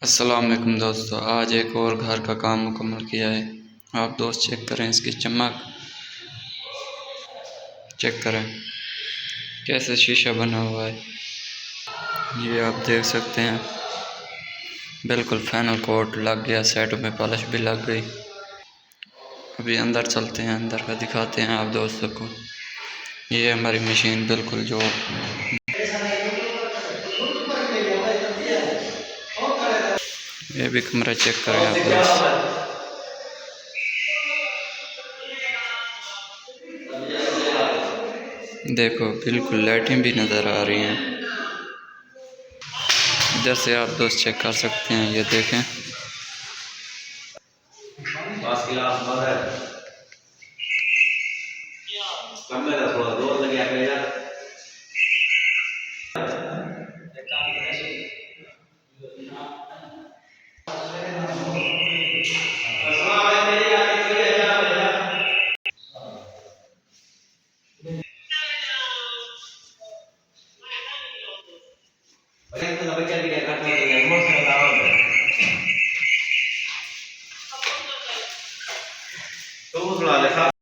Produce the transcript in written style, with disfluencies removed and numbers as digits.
अस्सलाम वालेकुम दोस्तों, आज एक और घर का काम मुकम्मल किया है। आप दोस्त चेक करें इसकी चमक, चेक करें कैसे शीशा बना हुआ है। ये आप देख सकते हैं, बिल्कुल फाइनल कोट लग गया, सेट में पॉलिश भी लग गई। अभी अंदर चलते हैं, अंदर का दिखाते हैं आप दोस्तों को। ये हमारी मशीन बिल्कुल जो ये भी कमरा चेक करें आप दोस्त, देखो बिल्कुल लाइटें भी नज़र आ रही हैं। इधर से आप दोस्त चेक कर सकते हैं, ये देखें